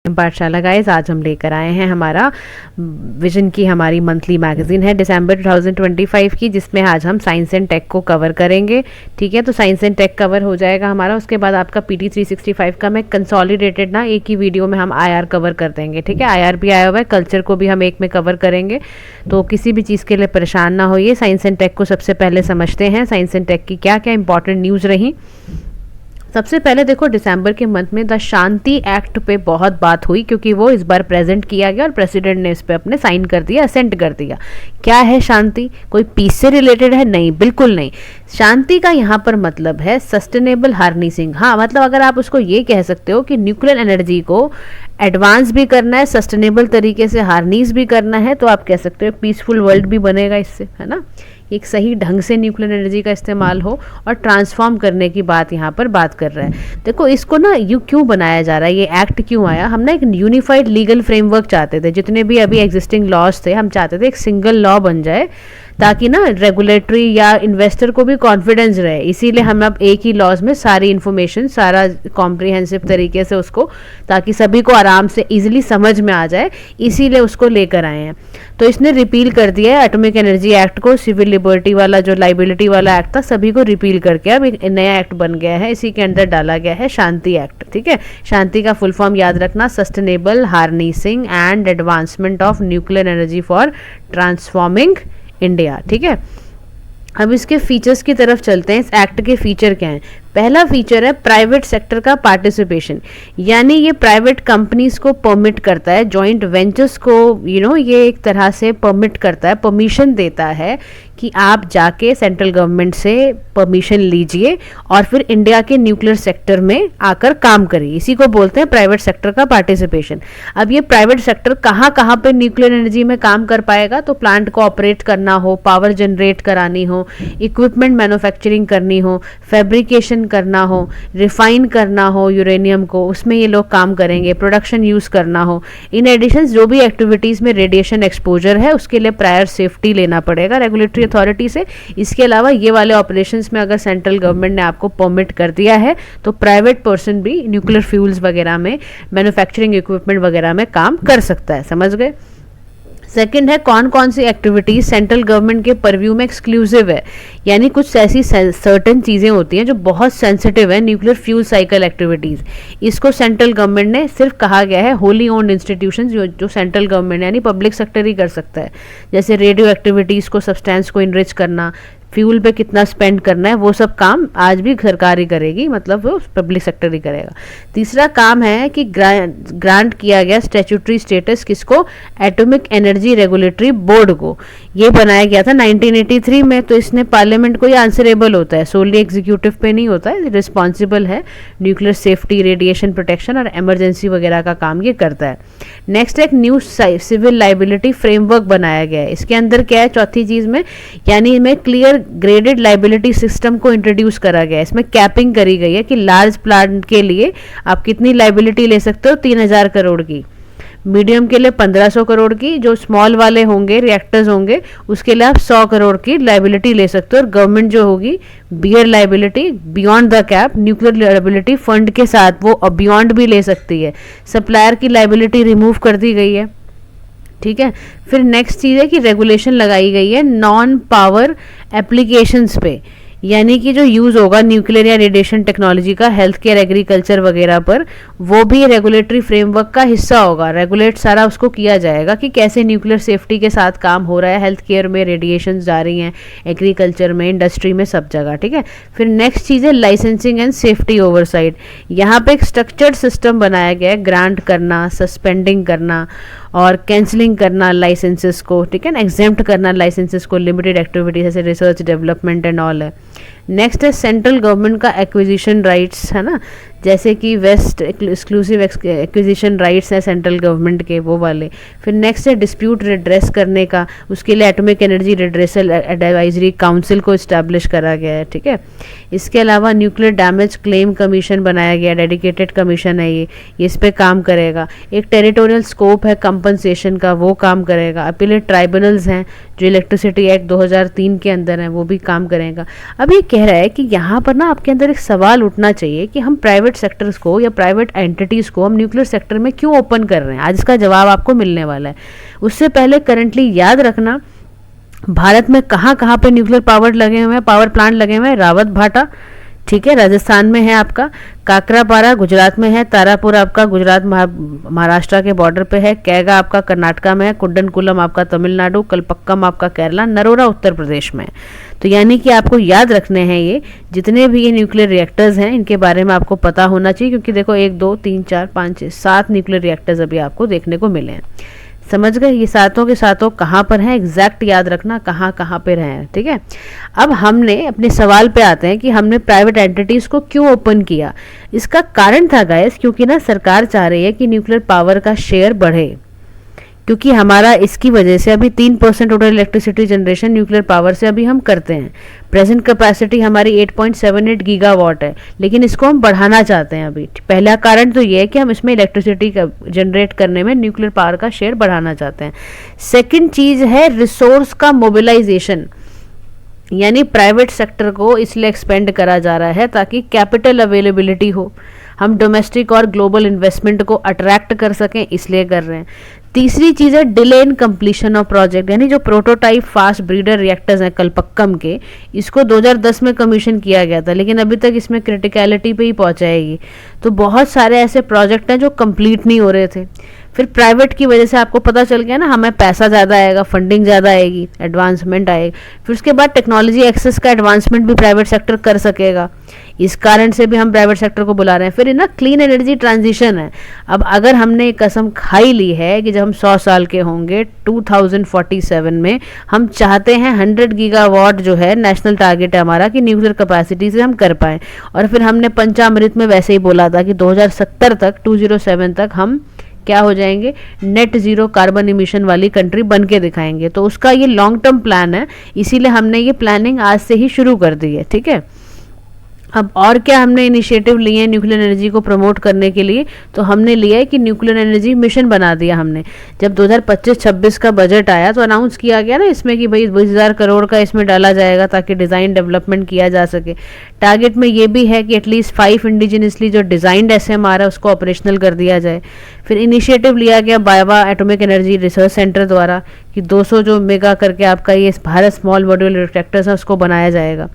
पाठशाला गाइस, आज हम लेकर आए हैं हमारा विजन की हमारी मंथली मैगजीन है दिसंबर 2025 की, जिसमें आज हम साइंस एंड टेक को कवर करेंगे। ठीक है, तो साइंस एंड टेक कवर हो जाएगा हमारा। उसके बाद आपका पीटी 365 का मैं कंसोलिडेटेड ना एक ही वीडियो में हम आईआर कवर कर देंगे। ठीक है, आईआर भी आया हुआ है, कल्चर को भी हम एक में कवर करेंगे, तो किसी भी चीज़ के लिए परेशान ना होइए। साइंस एंड टेक को सबसे पहले समझते हैं, साइंस एंड टेक की क्या क्या इंपॉर्टेंट न्यूज़ रही। सबसे पहले देखो, दिसंबर के मंथ में द शांति एक्ट पे बहुत बात हुई, क्योंकि वो इस बार प्रेजेंट किया गया और प्रेसिडेंट ने इस पे अपने साइन कर दिया, असेंट कर दिया। क्या है शांति? कोई पीस से रिलेटेड है? नहीं, बिल्कुल नहीं। शांति का यहाँ पर मतलब है सस्टेनेबल हार्नेसिंग। हाँ, मतलब अगर आप उसको ये कह सकते हो कि न्यूक्लियर एनर्जी को एडवांस भी करना है, सस्टेनेबल तरीके से हार्नेस भी करना है, तो आप कह सकते हो पीसफुल वर्ल्ड भी बनेगा इससे, है ना। एक सही ढंग से न्यूक्लियर एनर्जी का इस्तेमाल हो और ट्रांसफॉर्म करने की बात यहाँ पर बात कर रहा है। देखो, इसको ना यू क्यों बनाया जा रहा है, ये एक्ट क्यों आया? हम ना एक यूनिफाइड लीगल फ्रेमवर्क चाहते थे। जितने भी अभी एग्जिस्टिंग लॉज थे, हम चाहते थे एक सिंगल लॉ बन जाए, ताकि ना रेगुलेटरी या इन्वेस्टर को भी कॉन्फिडेंस रहे। इसीलिए हम अब एक ही लॉज में सारी इन्फॉर्मेशन, सारा कॉम्प्रिहेंसिव तरीके से उसको, ताकि सभी को आराम से इजीली समझ में आ जाए, इसीलिए उसको लेकर आए हैं। तो इसने रिपील कर दिया है एटॉमिक एनर्जी एक्ट को, सिविल लिबर्टी वाला जो लाइबिलिटी वाला एक्ट था सभी को रिपील करके अब एक नया एक्ट बन गया है। इसी के अंदर डाला गया है शांति एक्ट। ठीक है, शांति का फुल फॉर्म याद रखना, sustainable harnessing and advancement of nuclear energy for transforming India. ठीक है, अब इसके फीचर्स की तरफ चलते हैं। इस एक्ट के फीचर क्या हैं? पहला फीचर है प्राइवेट सेक्टर का पार्टिसिपेशन, यानी ये प्राइवेट कंपनीज को परमिट करता है, जॉइंट वेंचर्स को ये एक तरह से परमिट करता है, परमिशन देता है कि आप जाके सेंट्रल गवर्नमेंट से परमिशन लीजिए और फिर इंडिया के न्यूक्लियर सेक्टर में आकर काम करिए। इसी को बोलते हैं प्राइवेट सेक्टर का पार्टिसिपेशन। अब ये प्राइवेट सेक्टर कहाँ कहाँ पे न्यूक्लियर एनर्जी में काम कर पाएगा? तो प्लांट को ऑपरेट करना हो, पावर जनरेट करानी हो, इक्विपमेंट मैन्युफैक्चरिंग करनी हो, फैब्रिकेशन करना हो, रिफाइन करना हो यूरेनियम को, उसमें ये लोग काम करेंगे, प्रोडक्शन यूज करना हो। इन एडिशन जो भी एक्टिविटीज में रेडिएशन एक्सपोजर है, उसके लिए प्रायर सेफ्टी लेना पड़ेगा रेगुलेटरी अथॉरिटी से। इसके अलावा ये वाले ऑपरेशंस में अगर सेंट्रल गवर्नमेंट ने आपको परमिट कर दिया है, तो प्राइवेट पर्सन भी न्यूक्लियर फ्यूल्स वगैरह में, मैन्युफैक्चरिंग इक्विपमेंट वगैरह में काम कर सकता है। समझ गए? सेकंड है, कौन कौन सी एक्टिविटीज सेंट्रल गवर्नमेंट के परव्यू में एक्सक्लूसिव है, यानी कुछ ऐसी सर्टेन चीज़ें होती हैं जो बहुत सेंसिटिव है, न्यूक्लियर फ्यूल साइकिल एक्टिविटीज़। इसको सेंट्रल गवर्नमेंट ने सिर्फ कहा गया है होली ओन्ड इंस्टीट्यूशंस, जो सेंट्रल गवर्नमेंट यानी पब्लिक सेक्टर ही कर सकता है। जैसे रेडियो एक्टिविटीज़ को, सब्सटेंस को इनरिच करना, फ्यूल पे कितना स्पेंड करना है, वो सब काम आज भी सरकार ही करेगी, मतलब वो पब्लिक सेक्टर ही करेगा। तीसरा काम है कि ग्रांट किया गया स्टैट्यूटरी स्टेटस किसको? एटॉमिक एनर्जी रेगुलेटरी बोर्ड को। ये बनाया गया था 1983 में, तो इसने पार्लियामेंट को ये आंसरेबल होता है, सोली एग्जीक्यूटिव पे नहीं होता है, रिस्पॉन्सिबल है न्यूक्लियर सेफ्टी, रेडिएशन प्रोटेक्शन और इमरजेंसी वगैरह का काम ये करता है। नेक्स्ट एक न्यू सिविल लाइबिलिटी फ्रेमवर्क बनाया गया है। इसके अंदर क्या है? चौथी चीज में, यानी में क्लियर ग्रेडेड लाइबिलिटी सिस्टम को इंट्रोड्यूस करा गया है। इसमें कैपिंग करी गई है कि लार्ज प्लांट के लिए आप कितनी लाइबिलिटी ले सकते हो, 3000 करोड़ की, मीडियम के लिए 1500 करोड़ की, जो स्मॉल वाले होंगे, रिएक्टर्स होंगे, उसके लिए आप 100 करोड़ की लाइबिलिटी ले सकते हो। और गवर्नमेंट जो होगी bear liability beyond the cap, nuclear liability fund के साथ वो बियॉन्ड भी ले सकती है। सप्लायर की लाइबिलिटी रिमूव कर दी गई है। ठीक है, फिर नेक्स्ट चीज़ है कि रेगुलेशन लगाई गई है नॉन पावर एप्लीकेशंस पे, यानी कि जो यूज़ होगा न्यूक्लियर या रेडिएशन टेक्नोलॉजी का हेल्थ केयर, एग्रीकल्चर वगैरह पर, वो भी रेगुलेटरी फ्रेमवर्क का हिस्सा होगा। रेगुलेट सारा उसको किया जाएगा कि कैसे न्यूक्लियर सेफ्टी के साथ काम हो रहा है, हेल्थ केयर में रेडिएशन जा रही हैं, एग्रीकल्चर में, इंडस्ट्री में, सब जगह। ठीक है, फिर नेक्स्ट चीज़ है लाइसेंसिंग एंड सेफ्टी ओवरसाइट। यहाँ पे एक स्ट्रक्चर्ड सिस्टम बनाया गया है, ग्रांट करना, सस्पेंडिंग करना और कैंसिलिंग करना लाइसेंसेस को। ठीक है ना, एग्जेम्प्ट करना लाइसेंसेस को, लिमिटेड एक्टिविटीज जैसे रिसर्च, डेवलपमेंट एंड ऑल है। नेक्स्ट है सेंट्रल गवर्नमेंट का एक्विजिशन राइट्स, है ना, जैसे कि वेस्ट एक्सक्लूसिव एक्विजिशन राइट्स है सेंट्रल गवर्नमेंट के, वो वाले। फिर नेक्स्ट है डिस्प्यूट रिड्रेस करने का, उसके लिए atomic energy redressal advisory council को इस्टेब्लिश करा गया है। ठीक है, इसके अलावा न्यूक्लियर डैमेज क्लेम कमीशन बनाया गया, डेडिकेटेड कमीशन है ये इस पे काम करेगा। एक टेरिटोरियल स्कोप है कंपनसेशन का, वो काम करेगा। अपीलेट ट्राइब्यूनल्स हैं जो इलेक्ट्रिसिटी एक्ट 2003 के अंदर हैं, वो भी काम करेगा। अब ये कह रहा है कि यहाँ पर ना आपके अंदर एक सवाल उठना चाहिए कि हम प्राइवेट सेक्टर्स को या प्राइवेट एंटिटीज़ को हम न्यूक्लियर सेक्टर में क्यों ओपन कर रहे हैं। आज इसका जवाब आपको मिलने वाला है। उससे पहले करंटली याद रखना भारत में कहाँ कहाँ पे न्यूक्लियर पावर लगे हुए हैं, पावर प्लांट लगे हुए हैं। रावत भाटा, ठीक है, राजस्थान में है आपका। काकरापारा गुजरात में है। तारापुर आपका गुजरात महाराष्ट्र के बॉर्डर पे है। कैगा आपका कर्नाटका में है। कुड्डनकुलम आपका तमिलनाडु। कलपक्कम आपका केरला। नरोरा उत्तर प्रदेश में। तो यानी कि आपको याद रखने हैं ये जितने भी ये न्यूक्लियर रिएक्टर्स हैं, इनके बारे में आपको पता होना चाहिए, क्योंकि देखो 1 2 3 4 5 6 7 न्यूक्लियर रिएक्टर्स अभी आपको देखने को मिले हैं। समझ गए? ये सातों के सातों कहाँ पर हैं, एग्जैक्ट याद रखना कहाँ कहाँ पे रहे हैं, ठीक है। अब हमने अपने सवाल पे आते हैं कि हमने प्राइवेट एंटिटीज़ को क्यों ओपन किया। इसका कारण था गाइस, क्योंकि ना सरकार चाह रही है कि न्यूक्लियर पावर का शेयर बढ़े, क्योंकि हमारा इसकी वजह से अभी 3% total electricity generation nuclear power से अभी हम करते हैं। प्रेजेंट कैपेसिटी हमारी 8.78 गीगावाट है, लेकिन इसको हम बढ़ाना चाहते हैं अभी। पहला कारण तो ये है कि हम इसमें इलेक्ट्रिसिटी जनरेट करने में न्यूक्लियर पावर का शेयर बढ़ाना चाहते हैं। सेकंड चीज़ है रिसोर्स का मोबिलाइजेशन, यानी प्राइवेट सेक्टर को इसलिए एक्सपेंड करा जा रहा है ताकि कैपिटल अवेलेबिलिटी हो, हम डोमेस्टिक और ग्लोबल इन्वेस्टमेंट को अट्रैक्ट कर सकें, इसलिए कर रहे हैं। तीसरी चीज़ है delay in completion of project, यानी जो प्रोटोटाइप फास्ट ब्रीडर रिएक्टर्स हैं कलपक्कम के, इसको 2010 में कमीशन किया गया था, लेकिन अभी तक इसमें क्रिटिकलिटी पे ही पहुंचाएगी। तो बहुत सारे ऐसे प्रोजेक्ट हैं जो कंप्लीट नहीं हो रहे थे। फिर प्राइवेट की वजह से आपको पता चल गया ना, हमें पैसा ज़्यादा आएगा, फंडिंग ज़्यादा आएगी, एडवांसमेंट आएगी। फिर उसके बाद टेक्नोलॉजी एक्सेस का एडवांसमेंट भी प्राइवेट सेक्टर कर सकेगा, इस कारण से भी हम प्राइवेट सेक्टर को बुला रहे हैं। फिर ना क्लीन एनर्जी ट्रांजिशन है। अब अगर हमने एक कसम खाई ली है कि जब हम 100 साल के होंगे 2047 में हम चाहते हैं 100 गीगावाट जो है नेशनल टारगेट है हमारा कि न्यूक्लियर कैपेसिटी से हम कर पाएँ। और फिर हमने पंचामृत में वैसे ही बोला था कि 2070 तक 2007 तक हम क्या हो जाएंगे, नेट जीरो कार्बन इमिशन वाली कंट्री बन के दिखाएंगे। तो उसका ये लॉन्ग टर्म प्लान है, इसीलिए हमने ये प्लानिंग आज से ही शुरू कर दी है, ठीक है। अब और क्या हमने इनिशिएटिव लिए हैं न्यूक्लियर एनर्जी को प्रमोट करने के लिए, तो हमने लिया है कि न्यूक्लियर एनर्जी मिशन बना दिया हमने। जब 2025-26 का बजट आया तो अनाउंस किया गया ना इसमें कि भाई 20,000 करोड़ का इसमें डाला जाएगा ताकि डिज़ाइन डेवलपमेंट किया जा सके। टारगेट में ये भी है कि एटलीस्ट 5 इंडिजिनसली जो डिज़ाइंड SMR है उसको ऑपरेशनल कर दिया जाए। फिर इनिशिएटिव लिया गया बायवा एटॉमिक एनर्जी रिसर्च सेंटर द्वारा कि 200 जो मेगा करके आपका ये भारत स्मॉल मॉड्यूलर रिएक्टर्स है उसको बनाया जाएगा।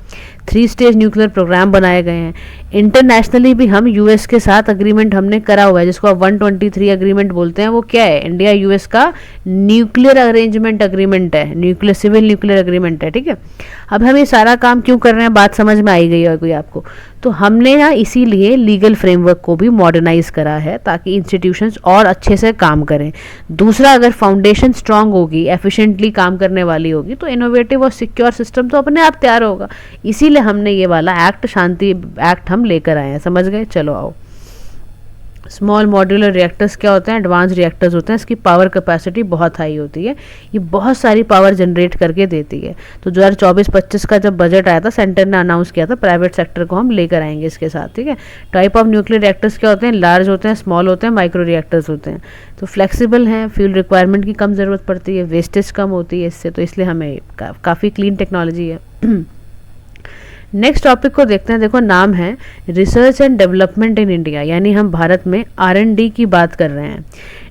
3 स्टेज न्यूक्लियर प्रोग्राम बनाए गए हैं। इंटरनेशनली भी हम यूएस के साथ अग्रीमेंट हमने करा हुआ है, जिसको आप 123 अग्रीमेंट बोलते हैं। वो क्या है, इंडिया यूएस का न्यूक्लियर अरेंजमेंट अग्रीमेंट है, न्यूक्लियर सिविल न्यूक्लियर अग्रीमेंट है, ठीक है। अब हम ये सारा काम क्यों कर रहे हैं, बात समझ में आई गई होगी आपको। तो हमने ना इसीलिए लीगल फ्रेमवर्क को भी मॉडर्नाइज करा है ताकि इंस्टीट्यूशंस और अच्छे से काम करें। दूसरा, अगर फाउंडेशन स्ट्रांग होगी, एफिशिएंटली काम करने वाली होगी, तो इनोवेटिव और सिक्योर सिस्टम तो अपने आप तैयार होगा। इसीलिए हमने ये वाला एक्ट, शांति एक्ट हम लेकर आए हैं, समझ गए। चलो आओ, स्मॉल मॉड्यूलर रिएक्टर्स क्या होते हैं, एडवांस रिएक्टर्स होते हैं। इसकी पावर कैपेसिटी बहुत हाई होती है, ये बहुत सारी पावर जनरेट करके देती है। तो 2024-25 का जब बजट आया था, सेंटर ने अनाउंस किया था प्राइवेट सेक्टर को हम लेकर आएंगे इसके साथ, ठीक है। टाइप ऑफ न्यूक्लियर रिएक्टर्स क्या होते हैं, लार्ज होते हैं, स्मॉल होते हैं, माइक्रो रिएक्टर्स होते हैं। तो फ्लेक्सिबल हैं, फ्यूल रिक्वायरमेंट की कम ज़रूरत पड़ती है, वेस्टेज कम होती है इससे, तो इसलिए हमें काफ़ी क्लीन टेक्नोलॉजी है। नेक्स्ट टॉपिक को देखते हैं। देखो, नाम है research and development in India, यानी हम भारत में R&D की बात कर रहे हैं।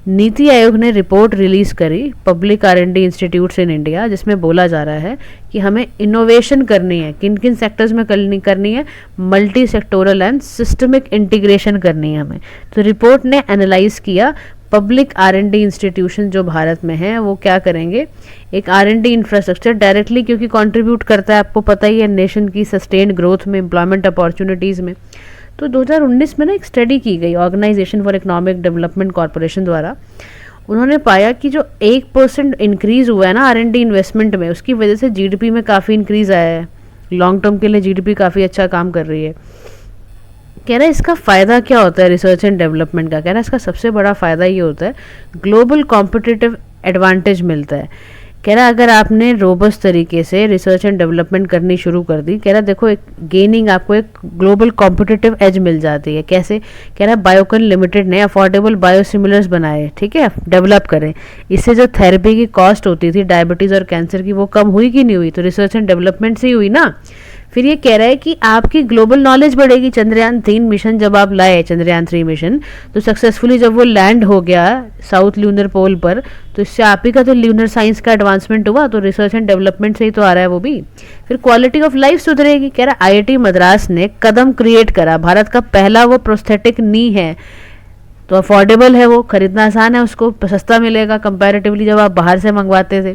नीति आयोग ने रिपोर्ट रिलीज करी public R&D institutes in India, जिसमें बोला जा रहा है कि हमें इनोवेशन करनी है। किन किन सेक्टर्स में करनी है, multi sectoral and systemic integration करनी है हमें। तो रिपोर्ट ने एनालाइज किया पब्लिक R&D इंस्टीट्यूशन जो भारत में है वो क्या करेंगे, एक R&D इंफ्रास्ट्रक्चर डायरेक्टली, क्योंकि कंट्रीब्यूट करता है, आपको पता ही है, नेशन की सस्टेन्ड ग्रोथ में, एम्प्लॉयमेंट अपॉर्चुनिटीज़ में। तो 2019 में ना एक स्टडी की गई organisation for economic development corporation द्वारा। उन्होंने पाया कि जो 1% इंक्रीज़ हुआ है ना R&D इन्वेस्टमेंट में, उसकी वजह से GDP में काफ़ी इंक्रीज़ आया है। लॉन्ग टर्म के लिए GDP काफ़ी अच्छा काम कर रही है। कह रहा है इसका फ़ायदा क्या होता है रिसर्च एंड डेवलपमेंट का, कह रहा है इसका सबसे बड़ा फ़ायदा ये होता है ग्लोबल कॉम्पिटिटिव एडवांटेज मिलता है। कह रहा है अगर आपने रोबस्ट तरीके से रिसर्च एंड डेवलपमेंट करनी शुरू कर दी, कह रहा है देखो एक गेनिंग, आपको एक ग्लोबल कॉम्पिटिटिव एज मिल जाती है। कैसे, कह रहा है बायोकन लिमिटेड ने अफोर्डेबल बायोसिमिलर्स बनाए, ठीक है, डेवलप करें। इससे जो थेरेपी की कॉस्ट होती थी डायबिटीज़ और कैंसर की, वो कम हुई कि नहीं हुई, तो रिसर्च एंड डेवलपमेंट से ही हुई ना। फिर ये कह रहा है कि आपकी ग्लोबल नॉलेज बढ़ेगी। चंद्रयान 3 मिशन जब आप लाए, चंद्रयान 3 मिशन, तो सक्सेसफुली जब वो लैंड हो गया साउथ ल्यूनर पोल पर, तो इससे आप ही का तो ल्यूनर साइंस का एडवांसमेंट हुआ, तो रिसर्च एंड डेवलपमेंट से ही तो आ रहा है वो भी। फिर क्वालिटी ऑफ लाइफ सुधरेगी। कह रहा IIT मद्रास ने कदम क्रिएट करा, भारत का पहला वो प्रोस्थेटिक नी है, तो अफोर्डेबल है, वो खरीदना आसान है, उसको सस्ता मिलेगा कंपैरेटिवली जब आप बाहर से मंगवाते थे।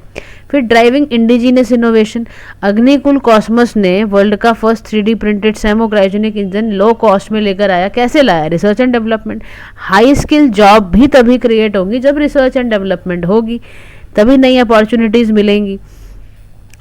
फिर driving indigenous innovation, Agnikul Cosmos ने वर्ल्ड का first 3D printed semi cryogenic engine low cost में लेकर आया। कैसे लाया? Research and development. High skill job भी तभी क्रिएट होंगी जब रिसर्च एंड डेवलपमेंट होगी, तभी नई अपॉर्चुनिटीज़ मिलेंगी।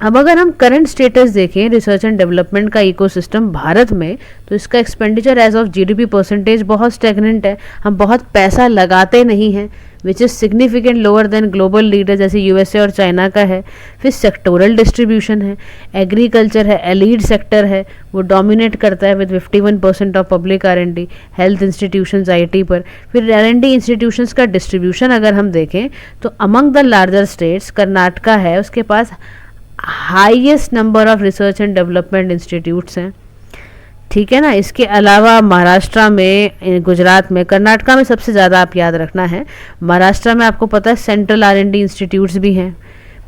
अब अगर हम करंट स्टेटस देखें रिसर्च एंड डेवलपमेंट का इकोसिस्टम भारत में, तो इसका expenditure as of GDP percentage बहुत स्टेगनेंट है। हम बहुत पैसा लगाते नहीं हैं, which is significant lower than global leader जैसे USA और चाइना का है। फिर सेक्टोरल डिस्ट्रीब्यूशन है, एग्रीकल्चर है, एलीड सेक्टर है, वो डोमिनेट करता है with 51% of public R&D, health institutions IT पर। फिर R&D इंस्टीट्यूशंस का डिस्ट्रीब्यूशन अगर हम देखें तो among the larger states Karnataka है, उसके पास highest number of research and development institutes हैं, ठीक है ना। इसके अलावा महाराष्ट्र में, गुजरात में, कर्नाटका में सबसे ज़्यादा आप याद रखना है। महाराष्ट्र में आपको पता है सेंट्रल R&D इंस्टीट्यूट्स भी हैं।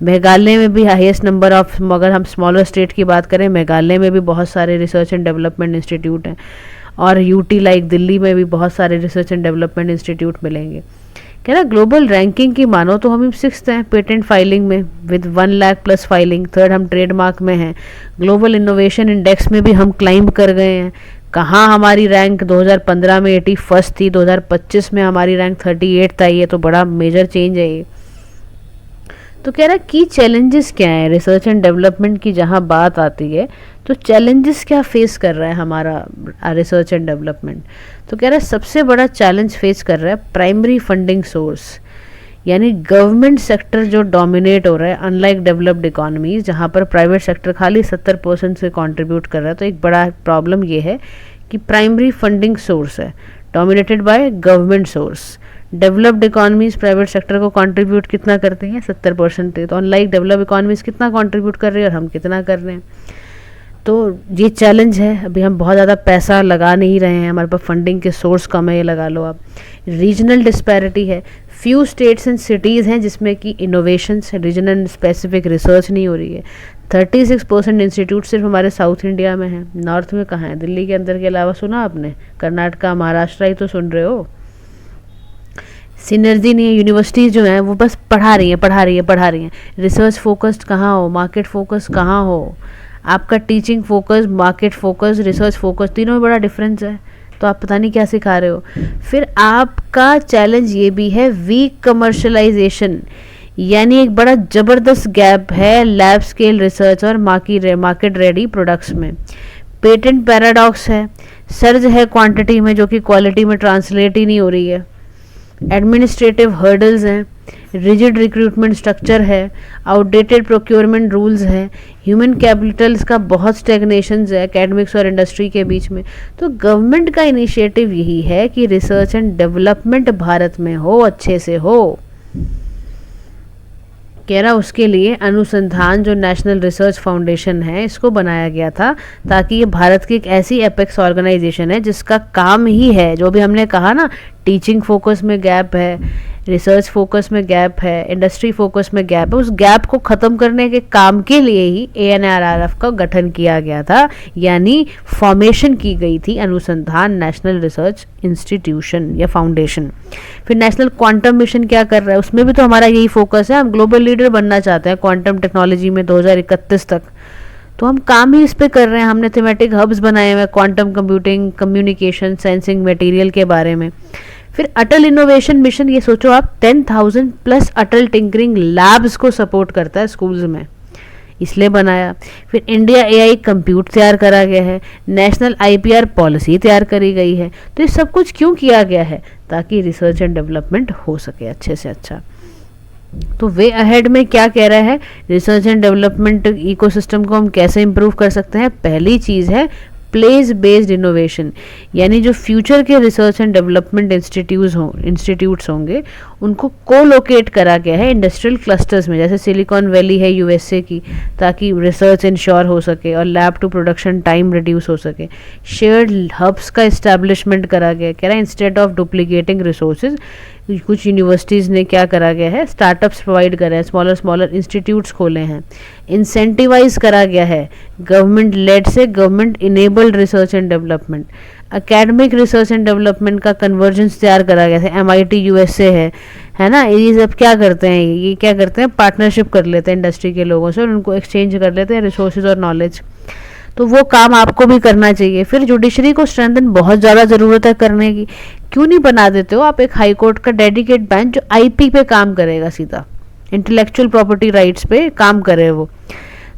मेघालय में भी हाईएस्ट नंबर ऑफ, अगर हम स्मॉलर स्टेट की बात करें, मेघालय में भी बहुत सारे रिसर्च एंड डेवलपमेंट इंस्टीट्यूट हैं। और UT लाइक दिल्ली में भी बहुत सारे रिसर्च एंड डेवलपमेंट इंस्टीट्यूट मिलेंगे। कह रहा ग्लोबल रैंकिंग की मानो तो हम 6th हैं पेटेंट फाइलिंग में with 1 lakh plus filing, 3rd हम ट्रेडमार्क में हैं। ग्लोबल इनोवेशन इंडेक्स में भी हम क्लाइंब कर गए हैं। कहाँ हमारी रैंक 2015 में 81st थी, 2025 में हमारी रैंक 38th आई है, तो बड़ा मेजर चेंज है ये। तो कह रहा की चैलेंजेस क्या है रिसर्च एंड डेवलपमेंट की, जहाँ बात आती है तो चैलेंजेस क्या फेस कर रहा है हमारा रिसर्च एंड डेवलपमेंट। तो कह रहा है सबसे बड़ा चैलेंज फेस कर रहा है प्राइमरी फंडिंग सोर्स, यानी गवर्नमेंट सेक्टर जो डोमिनेट हो रहा है अनलाइक डेवलप्ड इकोनॉमीज जहाँ पर प्राइवेट सेक्टर खाली 70% से कंट्रीब्यूट कर रहा है। तो एक बड़ा प्रॉब्लम ये है कि प्राइमरी फंडिंग सोर्स है dominated by government source. Developed economies private sector को कंट्रीब्यूट कितना करती हैं? 70%। तो अनलाइक डेवलप्ड इकोनॉमीज कितना कंट्रीब्यूट कर रही है और हम कितना कर रहे हैं। तो ये चैलेंज है। अभी हम बहुत ज़्यादा पैसा लगा नहीं रहे हैं, हमारे पास फंडिंग के सोर्स कम है, ये लगा लो आप। रीजनल डिस्पैरिटी है, फ्यू स्टेट्स एंड सिटीज़ हैं जिसमें कि इनोवेशंस रीजनल स्पेसिफिक रिसर्च नहीं हो रही है। 36% इंस्टीट्यूट सिर्फ हमारे साउथ इंडिया में हैं, नॉर्थ में कहाँ है? दिल्ली के अंदर के अलावा सुना आपने? कर्नाटका, महाराष्ट्र ही तो सुन रहे हो। सिनर्जी नहीं है, यूनिवर्सिटीज़ जो हैं वो बस पढ़ा रही हैं। रिसर्च फोकस्ड कहाँ हो, मार्केट फोकस कहाँ हो? आपका teaching focus, market focus, research focus, तीनों में बड़ा डिफरेंस है। तो आप पता नहीं क्या सिखा रहे हो। फिर आपका चैलेंज ये भी है वीक कमर्शलाइजेशन, यानी एक बड़ा ज़बरदस्त गैप है लैब स्केल रिसर्च और मार्केट रेडी प्रोडक्ट्स में। पेटेंट पैराडॉक्स है, सर्ज है क्वांटिटी में जो कि क्वालिटी में ट्रांसलेट ही नहीं हो रही है। एडमिनिस्ट्रेटिव हर्डल्स हैं, रिजिड रिक्रूटमेंट स्ट्रक्चर है, आउटडेटेड प्रोक्योरमेंट रूल्स है, ह्यूमन कैपिटल्स का बहुत स्टेगनेशन है एकेडमिक्स और इंडस्ट्री के बीच में। तो गवर्नमेंट का इनिशिएटिव यही है कि रिसर्च एंड डेवलपमेंट भारत में हो, अच्छे से हो। कह रहा उसके लिए अनुसंधान जो नेशनल रिसर्च फाउंडेशन है इसको बनाया गया था, ताकि ये भारत की एक ऐसी एपेक्स ऑर्गेनाइजेशन है जिसका काम ही है, जो भी हमने कहा ना, टीचिंग फोकस में गैप है, रिसर्च फोकस में गैप है, इंडस्ट्री फोकस में गैप है, उस गैप को ख़त्म करने के काम के लिए ही ANRRF का गठन किया गया था, यानी फॉर्मेशन की गई थी अनुसंधान नेशनल रिसर्च इंस्टीट्यूशन या फाउंडेशन। फिर नेशनल क्वांटम मिशन क्या कर रहा है, उसमें भी तो हमारा यही फोकस है, हम ग्लोबल लीडर बनना चाहते हैं क्वांटम टेक्नोलॉजी में 2031 तक। तो हम काम ही इस पे कर रहे हैं। हमने थीमेटिक हब्स बनाए हुए quantum computing, communication, sensing, material के बारे में। फिर अटल इनोवेशन मिशन, ये सोचो आप 10,000 प्लस अटल टिंकरिंग लैब्स को सपोर्ट करता है स्कूल्स में, इसलिए बनाया। फिर इंडिया AI कंप्यूट तैयार करा गया है, नेशनल IPR पॉलिसी तैयार करी गई है। तो ये सब कुछ क्यों किया गया है? ताकि रिसर्च एंड डेवलपमेंट हो सके अच्छे से अच्छा। तो वे अहेड में क्या कह रहा है, रिसर्च एंड डेवलपमेंट इकोसिस्टम को हम कैसे इम्प्रूव कर सकते हैं? पहली चीज़ है प्लेस बेस्ड इनोवेशन, यानी जो फ्यूचर के रिसर्च एंड डेवलपमेंट इंस्टीट्यूट्स होंगे उनको कोलोकेट करा गया है इंडस्ट्रियल क्लस्टर्स में, जैसे सिलिकॉन वैली है यूएसए की, ताकि रिसर्च इंश्योर हो सके और lab to production time reduce हो सके। शेयर्ड हब्स का इस्टेब्लिशमेंट करा गया, कह रहा है इंस्टेड ऑफ डुप्लीकेटिंग रिसोर्सेज कुछ यूनिवर्सिटीज़ ने क्या करा गया है, स्टार्टअप्स प्रोवाइड करे हैं, स्मॉलर इंस्टीट्यूट्स खोले हैं। इंसेंटिवाइज करा गया है गवर्नमेंट लेड से government enabled research and development. Academic research and development का कन्वर्जेंस तैयार करा गया है, MIT यूएसए है ना, ये सब क्या करते हैं, ये क्या करते हैं, पार्टनरशिप कर लेते हैं इंडस्ट्री के लोगों से और उनको एक्सचेंज कर लेते हैं रिसोर्सेज और नॉलेज। तो वो काम आपको भी करना चाहिए। फिर जुडिशरी को स्ट्रेंथन बहुत ज़्यादा ज़रूरत है करने की, क्यों नहीं बना देते हो आप एक हाई कोर्ट का डेडिकेट बेंच जो IP पे काम करेगा, सीधा इंटेलेक्चुअल प्रॉपर्टी राइट्स पे काम करे वो।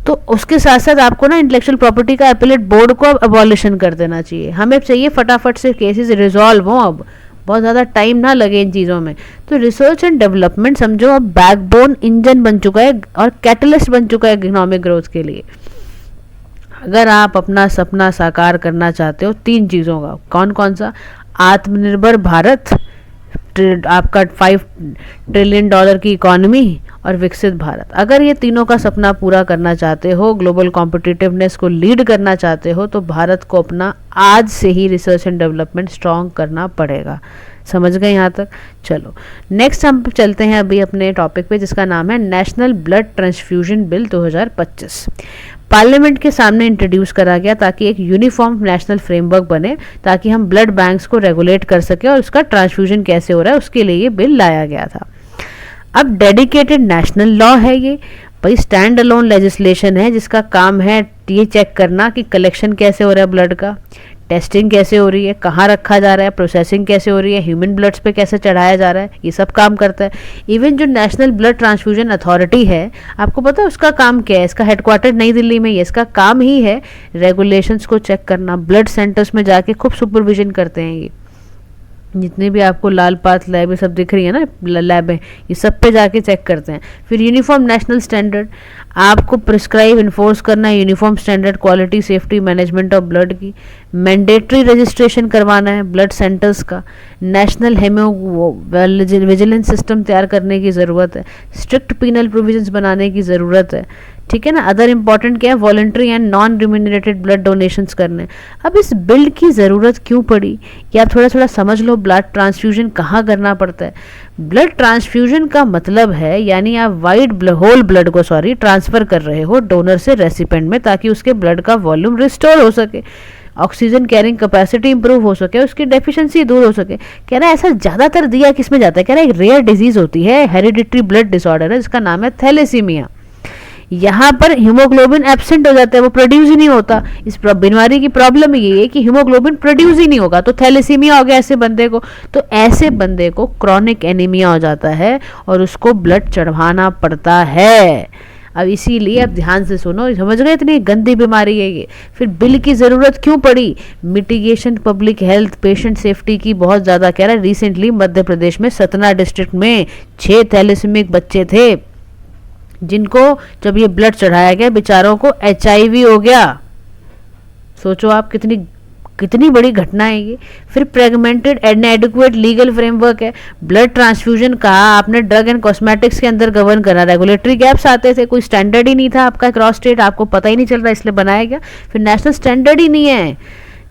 तो उसके साथ साथ आपको ना इंटेलेक्चुअल प्रॉपर्टी का अपीलेट बोर्ड को अबॉलिशन कर देना चाहिए। हमें चाहिए फटाफट से केसेस रिजॉल्व हों, अब बहुत ज़्यादा टाइम ना लगे इन चीज़ों में। तो रिसर्च एंड डेवलपमेंट समझो अब बैकबोन इंजन बन चुका है और कैटलिस्ट बन चुका है इकोनॉमिक ग्रोथ के लिए। अगर आप अपना सपना साकार करना चाहते हो 3 चीज़ों का, कौन कौन सा, आत्मनिर्भर भारत, आपका $5 ट्रिलियन की इकॉनमी और विकसित भारत, अगर ये तीनों का सपना पूरा करना चाहते हो, ग्लोबल कॉम्पिटिटिवनेस को लीड करना चाहते हो, तो भारत को अपना आज से ही रिसर्च एंड डेवलपमेंट स्ट्रॉन्ग करना पड़ेगा। समझ गए यहाँ तक? चलो नेक्स्ट हम चलते हैं अभी अपने टॉपिक पे, जिसका नाम है national blood transfusion bill 2025। Parliament के सामने इंट्रोड्यूस करा गया ताकि एक यूनिफॉर्म नेशनल फ्रेमवर्क बने, ताकि हम ब्लड बैंक्स को रेगुलेट कर सके और उसका ट्रांसफ्यूजन कैसे हो रहा है उसके लिए ये बिल लाया गया था। अब डेडिकेटेड नेशनल लॉ है ये भाई, स्टैंड अलोन लेजिस्लेशन है जिसका काम है ये चेक करना कि कलेक्शन कैसे हो रहा है ब्लड का, टेस्टिंग कैसे हो रही है, कहाँ रखा जा रहा है, प्रोसेसिंग कैसे हो रही है, ह्यूमन ब्लड्स पे कैसे चढ़ाया जा रहा है, ये सब काम करता है। इवन जो नेशनल ब्लड ट्रांसफ्यूजन अथॉरिटी है, आपको पता है उसका काम क्या है? इसका हेडक्वार्टर नई दिल्ली में ही है। इसका काम ही है रेगुलेशंस को चेक करना, ब्लड सेंटर्स में जाके खूब सुपरविजन करते हैं ये। जितने भी आपको लाल पात लैब ये सब दिख रही है ना लैब है, ये सब पे जाके चेक करते हैं। फिर यूनिफॉर्म नेशनल स्टैंडर्ड, आपको प्रिस्क्राइब इन्फोर्स करना है uniform standard quality safety management of blood की। मैंडेटरी रजिस्ट्रेशन करवाना है ब्लड सेंटर्स का। नेशनल हेमो विजिलेंस सिस्टम तैयार करने की ज़रूरत है। स्ट्रिक्ट पीनल प्रोविजंस बनाने की ज़रूरत है, ठीक है ना। अदर इंपॉर्टेंट क्या है, voluntary and non remunerated blood donations करने। अब इस बिल की ज़रूरत क्यों पड़ी, या आप थोड़ा समझ लो ब्लड ट्रांसफ्यूजन कहाँ करना पड़ता है। ब्लड ट्रांसफ्यूजन का मतलब है यानी आप होल ब्लड को ट्रांसफ़र कर रहे हो डोनर से रेसिपेंट में, ताकि उसके ब्लड का वॉल्यूम रिस्टोर हो सके, ऑक्सीजन कैरिंग कैपेसिटी इंप्रूव हो सके, उसकी डेफिशिएंसी दूर हो सके। कह रहा है ऐसा ज़्यादातर दिया किस में जाता है, कह रहा है एक रेयर डिजीज़ होती है, हेरिडिटरी ब्लड डिसऑर्डर है जिसका नाम है थैलेसीमिया। यहाँ पर हीमोग्लोबिन एब्सेंट हो जाता है, वो प्रोड्यूस ही नहीं होता। इस बीमारी की प्रॉब्लम ये है कि हीमोग्लोबिन प्रोड्यूस ही नहीं होगा, तो थैलेसीमिया हो गया ऐसे बंदे को। तो ऐसे बंदे को क्रॉनिक एनीमिया हो जाता है और उसको ब्लड चढ़वाना पड़ता है। अब इसीलिए अब ध्यान से सुनो, समझ गए, इतनी गंदी बीमारी है ये। फिर बिल की ज़रूरत क्यों पड़ी, mitigation public health patient safety की बहुत ज़्यादा। कह रहा है रिसेंटली मध्य प्रदेश में सतना डिस्ट्रिक्ट में 6 थैलेसीमिक बच्चे थे जिनको जब ये ब्लड चढ़ाया गया बेचारों को HIV हो गया। सोचो आप कितनी बड़ी घटना है ये। फिर fragmented and adequate legal framework है। ब्लड ट्रांसफ्यूजन कहा आपने ड्रग एंड कॉस्मेटिक्स के अंदर गवर्न करा, रेगुलेटरी गैप्स आते थे, कोई स्टैंडर्ड ही नहीं था आपका क्रॉस स्टेट, आपको पता ही नहीं चल रहा इसलिए बनाया गया। फिर नेशनल स्टैंडर्ड ही नहीं है,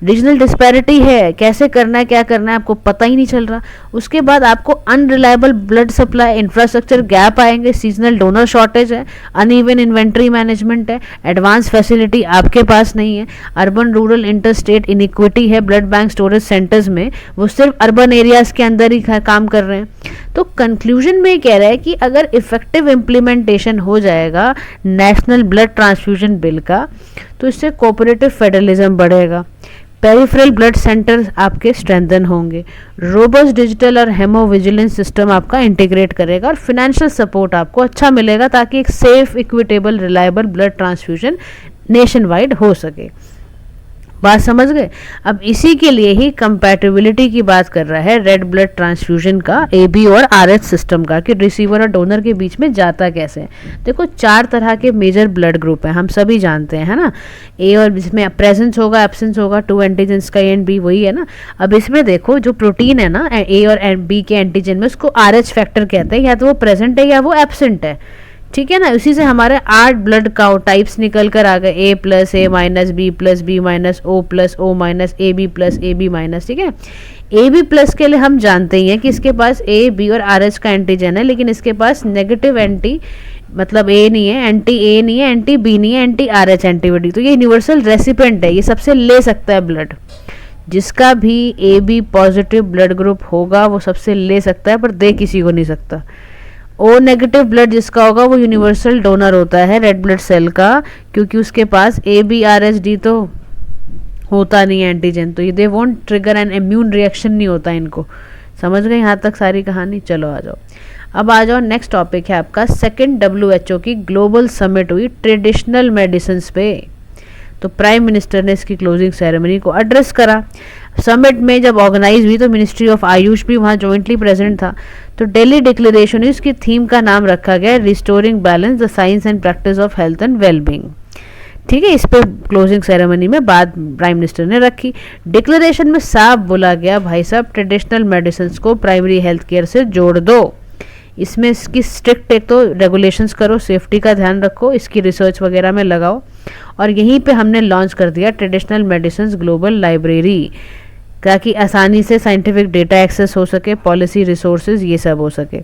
रीजनल डिस्पैरिटी है, कैसे करना है क्या करना है आपको पता ही नहीं चल रहा। उसके बाद आपको unreliable blood supply infrastructure gap आएंगे, सीजनल डोनर शॉर्टेज है, अनइवन इन्वेंट्री मैनेजमेंट है, एडवांस फैसिलिटी आपके पास नहीं है, urban rural inter state inequity है ब्लड बैंक स्टोरेज सेंटर्स में, वो सिर्फ अर्बन एरियाज के अंदर ही काम कर रहे हैं। तो कंक्लूजन में कह रहा है कि अगर इफेक्टिव इम्प्लीमेंटेशन हो जाएगा नेशनल ब्लड ट्रांसफ्यूजन बिल का, तो इससे कोऑपरेटिव फेडरलिज्म बढ़ेगा, पेरिफेरल ब्लड सेंटर आपके स्ट्रेंथन होंगे, रोबस्ट डिजिटल और हेमो विजिलेंस सिस्टम आपका इंटीग्रेट करेगा और फिनेंशियल सपोर्ट आपको अच्छा मिलेगा ताकि एक safe equitable reliable blood transfusion nation wide हो सके। बात समझ गए। अब इसी के लिए ही कंपैटिबिलिटी की बात कर रहा है रेड ब्लड ट्रांसफ्यूजन का AB और RH सिस्टम का, कि रिसीवर और डोनर के बीच में जाता कैसे है। देखो 4 तरह के मेजर ब्लड ग्रुप हैं, हम सभी जानते हैं, है ना। ए और जिसमें प्रेजेंस होगा, एब्सेंस होगा, 2 एंटीजन्स का A एंड B, वही है ना। अब इसमें देखो जो प्रोटीन है ना A और B के एंटीजन में, उसको RH फैक्टर कहते हैं, या तो वो प्रेजेंट है या वो एब्सेंट है, ठीक है ना। उसी से हमारे 8 ब्लड काउंट टाइप्स निकल कर आ गए, A plus A minus B plus B minus O plus O minus AB plus AB minus, ठीक है। AB प्लस के लिए हम जानते ही हैं कि इसके पास A B और RH का एंटीजन है, लेकिन इसके पास नेगेटिव एंटी मतलब A नहीं है, एंटी A नहीं है, एंटी B नहीं है, एंटी RH एंटीबॉडी, तो ये यूनिवर्सल रेसिपेंट है, ये सबसे ले सकता है ब्लड। जिसका भी AB पॉजिटिव ब्लड ग्रुप होगा वो सबसे ले सकता है, पर दे किसी को नहीं सकता। O नेगेटिव ब्लड जिसका होगा वो यूनिवर्सल डोनर होता है रेड ब्लड सेल का, क्योंकि उसके पास AB RH D तो होता नहीं है एंटीजन, तो ये they won't trigger N immune reaction नहीं होता इनको। समझ गए यहाँ तक सारी कहानी। चलो आ जाओ, अब आ जाओ नेक्स्ट टॉपिक है आपका सेकंड WHO की ग्लोबल समिट हुई ट्रेडिशनल मेडिसिन पे। तो प्राइम मिनिस्टर ने इसकी क्लोजिंग सेरेमनी को एड्रेस करा। समिट में जब ऑर्गेनाइज हुई तो मिनिस्ट्री ऑफ आयुष भी वहाँ जॉइंटली प्रेजेंट था। तो दिल्ली डिक्लेरेशन, इसकी थीम का नाम रखा गया restoring balance the science and practice of health and wellbeing, ठीक है। इस पर क्लोजिंग सेरेमनी में बात प्राइम मिनिस्टर ने रखी। डिक्लेरेशन में साफ बोला गया, भाई साहब ट्रेडिशनल मेडिसिन को प्राइमरी हेल्थ केयर से जोड़ दो। इसमें इसकी स्ट्रिक्ट एक तो रेगुलेशंस करो, सेफ्टी का ध्यान रखो, इसकी रिसर्च वगैरह में लगाओ। और यहीं पे हमने लॉन्च कर दिया ट्रेडिशनल मेडिसिन ग्लोबल लाइब्रेरी, ताकि आसानी से साइंटिफिक डेटा एक्सेस हो सके, पॉलिसी रिसोर्सेज ये सब हो सके।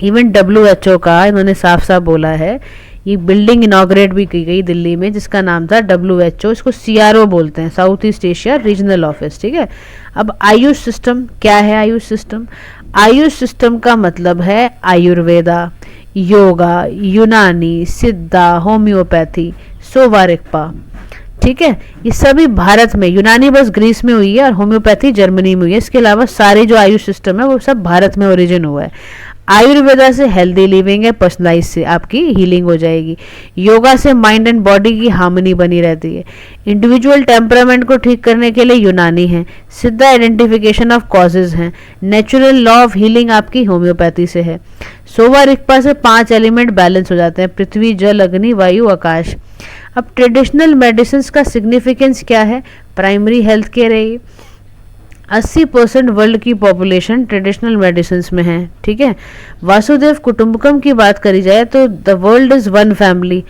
इवन WHO का इन्होंने साफ साफ बोला है, ये बिल्डिंग इनॉग्रेट भी की गई दिल्ली में जिसका नाम था WHO, इसको CRO बोलते हैं, south east Asia regional office, ठीक है। अब आयुष सिस्टम क्या है? आयुष सिस्टम, आयुष सिस्टम का मतलब है आयुर्वेदा, योगा, यूनानी, सिद्धा, होम्योपैथी, सोवा रिगपा, ठीक है। ये सभी भारत में, यूनानी बस ग्रीस में हुई है और होम्योपैथी जर्मनी में हुई है। इसके अलावा सारे जो आयुष सिस्टम है वो सब भारत में ओरिजिन हुआ है। आयुर्वेदा से हेल्दी लिविंग है, पर्सनलाइज से आपकी हीलिंग हो जाएगी। योगा से माइंड एंड बॉडी की हार्मनी बनी रहती है। इंडिविजुअल टेम्परामेंट को ठीक करने के लिए यूनानी है। सिद्धा आइडेंटिफिकेशन ऑफ कॉजेज हैं। नेचुरल लॉ ऑफ हीलिंग आपकी होम्योपैथी से है। सोवा रिगपा से 5 एलिमेंट बैलेंस हो जाते हैं, पृथ्वी, जल, अग्नि, वायु, आकाश। अब ट्रेडिशनल मेडिसिन का सिग्निफिकेंस क्या है? प्राइमरी हेल्थ केयर है ये। 80% वर्ल्ड की पॉपुलेशन ट्रेडिशनल मेडिसिन में है, ठीक है। वासुदेव कुटुंबकम की बात करी जाए तो the world is one family,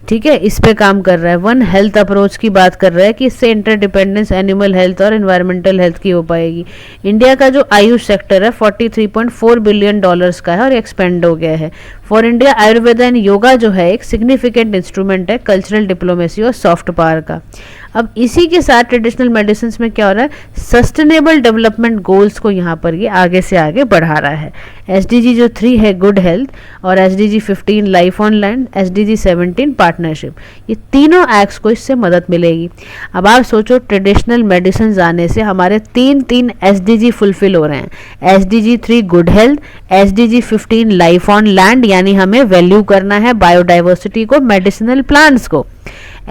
ठीक है, इस पे काम कर रहा है। वन हेल्थ अप्रोच की बात कर रहा है कि इससे इंटरडिपेंडेंस एनिमल हेल्थ और एनवायरमेंटल हेल्थ की हो पाएगी। इंडिया का जो आयुष सेक्टर है $43.4 बिलियन का है और एक्सपेंड हो गया है। For India Ayurveda and yoga जो है एक सिग्निफिकेंट इंस्ट्रूमेंट है कल्चरल डिप्लोमेसी और सॉफ्ट पावर का। अब इसी के साथ ट्रेडिशनल मेडिसिन में क्या हो रहा है? सस्टेनेबल डेवलपमेंट गोल्स को यहाँ पर ये आगे से आगे बढ़ा रहा है। SDG जो 3 है गुड हेल्थ, और SDG 15 life on land, SDG 17 partnership, ये तीनों एक्ट्स को इससे मदद मिलेगी। अब आप सोचो ट्रेडिशनल मेडिसिन आने से हमारे 3 SDG फुलफिल हो रहे हैं। SDG 3 good health, SDG 15 life on land, यानी हमें वैल्यू करना है बायोडाइवर्सिटी को, मेडिसिनल प्लांट्स को।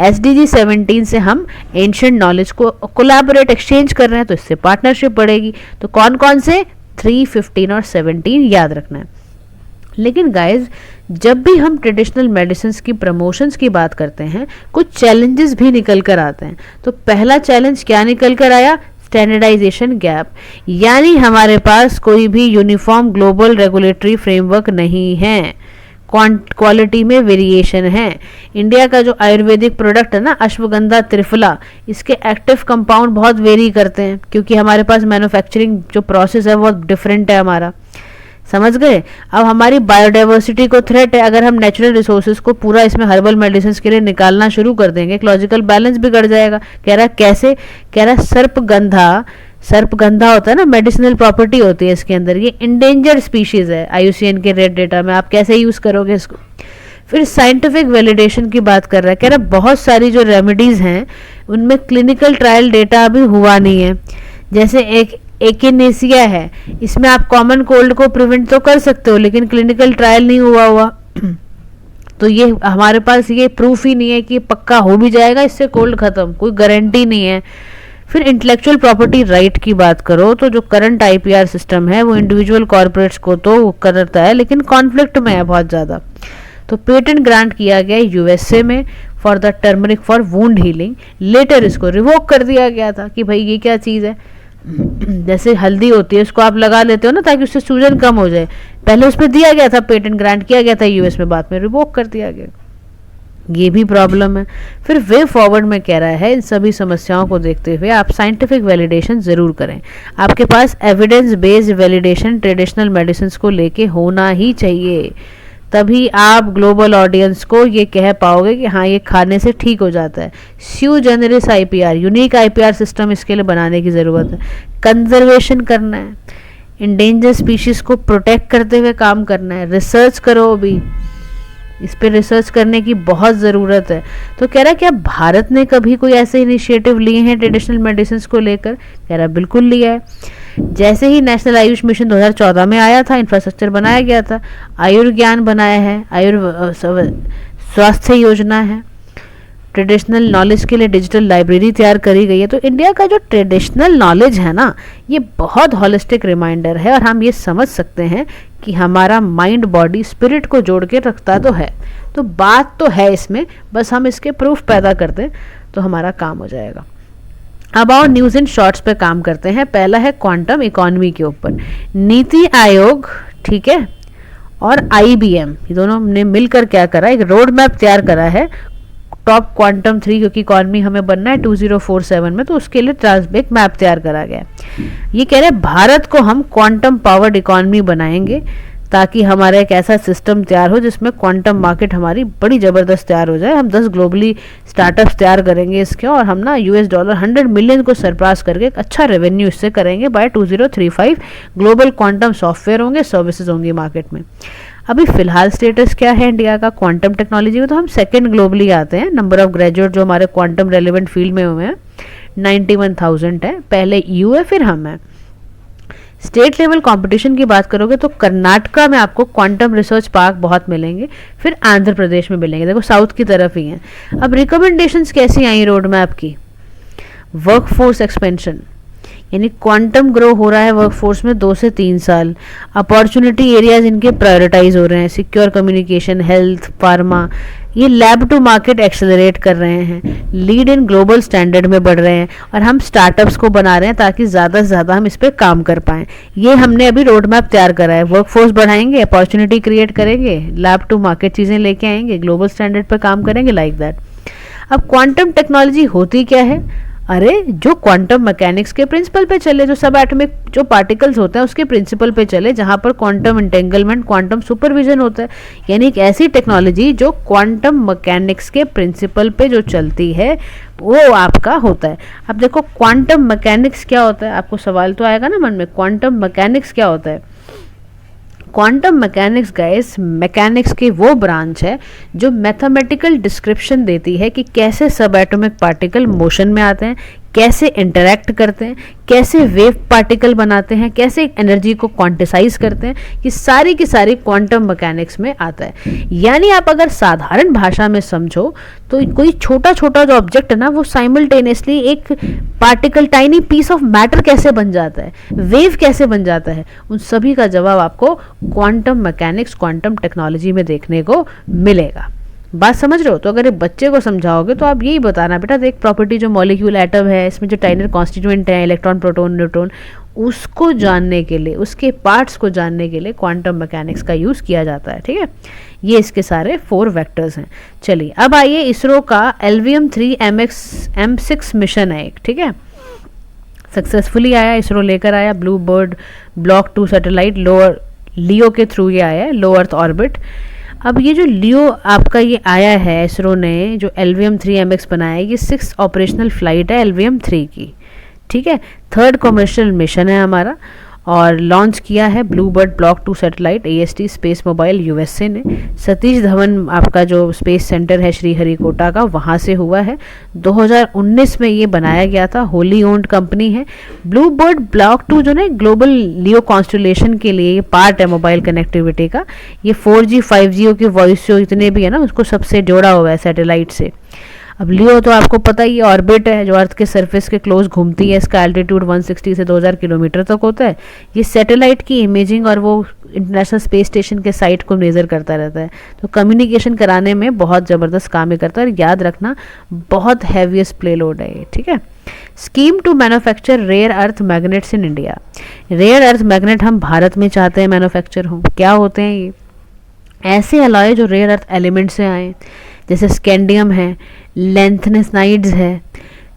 SDG 17 से हम एंशिएंट नॉलेज को कोलैबोरेट एक्सचेंज कर रहे हैं, तो इससे पार्टनरशिप बढ़ेगी। तो कौन कौन से? 3, 15 और 17 याद रखना है। लेकिन गाइज जब भी हम ट्रेडिशनल मेडिसिन की प्रमोशंस की बात करते हैं कुछ चैलेंजेस भी निकल कर आते हैं। तो पहला चैलेंज क्या निकल कर आया? स्टैंडर्डाइजेशन गैप, यानी हमारे पास कोई भी यूनिफॉर्म ग्लोबल रेगुलेटरी फ्रेमवर्क नहीं है, क्वालिटी में वेरिएशन है। इंडिया का जो आयुर्वेदिक प्रोडक्ट है ना अश्वगंधा त्रिफला, इसके एक्टिव कंपाउंड बहुत वेरी करते हैं क्योंकि हमारे पास मैन्युफैक्चरिंग जो प्रोसेस है वो डिफरेंट है हमारा। समझ गए? अब हमारी बायोडाइवर्सिटी को थ्रेट है। अगर हम नेचुरल रिसोर्सेज को पूरा इसमें हर्बल मेडिसिन के लिए निकालना शुरू कर देंगे, इकोलॉजिकल बैलेंस बिगड़ जाएगा। कह रहा कैसे? कह रहा सर्पगंधा होता है ना, मेडिसिनल प्रॉपर्टी होती है इसके अंदर, ये इंडेंजर्ड स्पीशीज है IUCN के रेड डेटा में, आप कैसे यूज करोगे इसको? फिर साइंटिफिक वैलिडेशन की बात कर रहा है, कह रहा बहुत सारी जो रेमेडीज हैं उनमें क्लिनिकल ट्रायल डेटा अभी हुआ नहीं है। जैसे एक एकिनेसिया है, इसमें आप कॉमन कोल्ड को प्रिवेंट तो कर सकते हो लेकिन क्लिनिकल ट्रायल नहीं हुआ। तो ये हमारे पास ये प्रूफ ही नहीं है कि पक्का हो भी जाएगा इससे कोल्ड खत्म, कोई गारंटी नहीं है। फिर इंटेलेक्चुअल प्रॉपर्टी राइट की बात करो तो जो करंट आईपीआर सिस्टम है वो इंडिविजुअल कॉर्पोरेट्स को तो करता है, लेकिन कॉन्फ्लिक्ट में है बहुत ज़्यादा। तो पेटेंट ग्रांट किया गया यूएसए में for the turmeric for wound healing, later इसको रिवोक कर दिया गया था कि भाई ये क्या चीज़ है। जैसे हल्दी होती है उसको आप लगा लेते हो ना ताकि उससे सूजन कम हो जाए, पहले उस पर दिया गया था, पेटेंट ग्रांट किया गया था यूएस में, बाद में रिवोक कर दिया गया, ये भी प्रॉब्लम है। फिर वे फॉरवर्ड में कह रहा है इन सभी समस्याओं को देखते हुए आप साइंटिफिक वैलिडेशन ज़रूर करें, आपके पास evidence based validation traditional medicine को लेके होना ही चाहिए, तभी आप ग्लोबल ऑडियंस को ये कह पाओगे कि हाँ ये खाने से ठीक हो जाता है। Sui generis IPR, unique IPR system इसके लिए बनाने की ज़रूरत है। कंजर्वेशन करना है, इंडेंजर स्पीशीज़ को प्रोटेक्ट करते हुए काम करना है। रिसर्च करो, अभी इस पे रिसर्च करने की बहुत ज़रूरत है। तो कह रहा है क्या भारत ने कभी कोई ऐसे इनिशिएटिव लिए हैं ट्रेडिशनल मेडिसिन को लेकर? कह रहा बिल्कुल लिया है। जैसे ही नेशनल आयुष मिशन 2014 में आया था, इंफ्रास्ट्रक्चर बनाया गया था, आयुर्ज्ञान बनाया है, स्वास्थ्य योजना है, ट्रेडिशनल नॉलेज के लिए डिजिटल लाइब्रेरी तैयार करी गई है। तो इंडिया का जो ट्रेडिशनल नॉलेज है ना, ये बहुत हॉलिस्टिक रिमाइंडर है और हम ये समझ सकते हैं कि हमारा माइंड बॉडी स्पिरिट को जोड़ के रखता तो है। तो बात तो है इसमें, बस हम इसके प्रूफ पैदा करते हैं तो हमारा काम हो जाएगा। अब और न्यूज़ इन शॉर्ट्स पे काम करते हैं। पहला है क्वांटम इकोनॉमी के ऊपर। नीति आयोग, ठीक है, और आईबीएम, ये दोनों ने मिलकर क्या करा, एक रोड मैप तैयार करा है टॉप क्वांटम 3, क्योंकि इकॉनमी हमें बनना है 2047 में, तो उसके लिए एक मैप तैयार करा गया। ये कह रहे हैं भारत को हम क्वांटम पावर्ड इकॉनमी बनाएंगे ताकि हमारा एक ऐसा सिस्टम तैयार हो जिसमें क्वांटम मार्केट हमारी बड़ी ज़बरदस्त तैयार हो जाए। हम 10 ग्लोबली स्टार्टअप्स तैयार करेंगे इसके, और हम ना $100 100 मिलियन को सरपास करके एक अच्छा रेवेन्यू इससे करेंगे बाय 2035। ग्लोबल क्वांटम सॉफ्टवेयर होंगे, सर्विसेज होंगी मार्केट में। अभी फिलहाल स्टेटस क्या है इंडिया का क्वांटम टेक्नोलॉजी में? तो हम सेकंड ग्लोबली आते हैं। नंबर ऑफ ग्रेजुएट जो हमारे क्वांटम रेलिवेंट फील्ड में हुए हैं 91,000 है, पहले EU है, फिर हम हैं। स्टेट लेवल कंपटीशन की बात करोगे तो कर्नाटका में आपको क्वांटम रिसर्च पार्क बहुत मिलेंगे, फिर आंध्र प्रदेश में मिलेंगे, देखो साउथ की तरफ ही हैं। अब रिकमेंडेशंस कैसी आई रोड मैप की? वर्कफोर्स एक्सपेंशन, यानी क्वांटम ग्रो हो रहा है वर्कफोर्स में 2 से 3 साल। अपॉर्चुनिटी एरियाज इनके प्रायोरिटाइज हो रहे हैं, सिक्योर कम्युनिकेशन, हेल्थ, फार्मा। ये लैब टू मार्केट एक्सेलरेट कर रहे हैं, लीड इन ग्लोबल स्टैंडर्ड में बढ़ रहे हैं, और हम स्टार्टअप्स को बना रहे हैं ताकि ज़्यादा से ज़्यादा हम इस पर काम कर पाएँ। ये हमने अभी रोड मैप तैयार करा है। वर्कफोर्स बढ़ाएंगे, अपॉर्चुनिटी क्रिएट करेंगे, लैब टू मार्केट चीज़ें लेके आएंगे, ग्लोबल स्टैंडर्ड पर काम करेंगे, लाइक दैट। अब क्वांटम टेक्नोलॉजी होती क्या है? अरे जो क्वांटम मैकेनिक्स के प्रिंसिपल पे चले, जो सब एटॉमिक जो पार्टिकल्स होते हैं उसके प्रिंसिपल पे चले, जहाँ पर क्वांटम इंटेंगलमेंट, क्वांटम सुपरविजन होता है, यानी एक ऐसी टेक्नोलॉजी जो क्वांटम मैकेनिक्स के प्रिंसिपल पे जो चलती है वो आपका होता है। अब देखो क्वांटम मैकेनिक्स क्या होता है, आपको सवाल तो आएगा ना मन में, क्वांटम मैकेनिक्स क्या होता है? क्वांटम मैकेनिक्स गाइस, मैकेनिक्स की वो ब्रांच है जो मैथमेटिकल डिस्क्रिप्शन देती है कि कैसे सब एटॉमिक पार्टिकल मोशन में आते हैं, कैसे इंटरैक्ट करते हैं, कैसे वेव पार्टिकल बनाते हैं, कैसे एनर्जी को क्वांटिसाइज करते हैं। ये सारी की सारी क्वांटम मैकेनिक्स में आता है। यानी आप अगर साधारण भाषा में समझो तो कोई छोटा छोटा जो ऑब्जेक्ट है ना, वो साइमल्टेनियसली एक particle, tiny piece of matter कैसे बन जाता है, वेव कैसे बन जाता है, उन सभी का जवाब आपको क्वांटम मैकेनिक्स, क्वांटम टेक्नोलॉजी में देखने को मिलेगा। बात समझ रहे हो? तो अगर एक बच्चे को समझाओगे तो आप यही बताना, बेटा देख प्रॉपर्टी जो मॉलिक्यूल एटम है, इसमें जो टाइनर कॉन्स्टिट्यूएंट है, इलेक्ट्रॉन, प्रोटॉन, न्यूट्रॉन, उसको जानने के लिए, उसके पार्ट्स को जानने के लिए क्वांटम मैकेनिक्स का यूज़ किया जाता है। ठीक है, ये इसके सारे 4 वेक्टर्स हैं। चलिए अब आइए, इसरो का LVM-3 M6 मिशन है एक, ठीक है, सक्सेसफुली आया, इसरो लेकर आया Blue Bird block 2 satellite, lower LEO के थ्रू ये आया है, लो अर्थ ऑर्बिट। अब ये जो लियो आपका ये आया है, इसरो ने जो LVM-3 MX बनाया है, ये 6th ऑपरेशनल फ्लाइट है LVM-3 की, ठीक है, 3rd कमर्शियल मिशन है हमारा। और लॉन्च किया है Bluebird block 2 satellite AST space mobile USA ने। सतीश धवन आपका जो स्पेस सेंटर है श्रीहरिकोटा का, वहाँ से हुआ है। 2019 में ये बनाया गया था, होली ओन्ड कंपनी है। ब्लूबर्ड ब्लॉक 2 जो ना ग्लोबल लियो कॉन्स्टलेशन के लिए ये पार्ट है मोबाइल कनेक्टिविटी का। ये 4G 5G की वॉइस जो जितने भी है ना उसको सबसे जोड़ा हुआ है सैटेलाइट से। अब लियो तो आपको पता ही ऑर्बिट है जो अर्थ के सरफेस के क्लोज घूमती है, इसका एल्टीट्यूड 160 से 2000 किलोमीटर तक होता है। ये सैटेलाइट की इमेजिंग और वो इंटरनेशनल स्पेस स्टेशन के साइट को मेजर करता रहता है, तो कम्युनिकेशन कराने में बहुत ज़बरदस्त काम करता है। और याद रखना बहुत हैवीएस्ट प्लेलोड है ये, ठीक है। Scheme to manufacture rare earth magnets in India. Rare earth magnet हम भारत में चाहते हैं मैन्युफैक्चर हो। क्या होते हैं ये? ऐसे अलॉय जो रेयर अर्थ एलिमेंट से आए, जैसे स्कैंडियम है, लेंथनेसाइड्स है।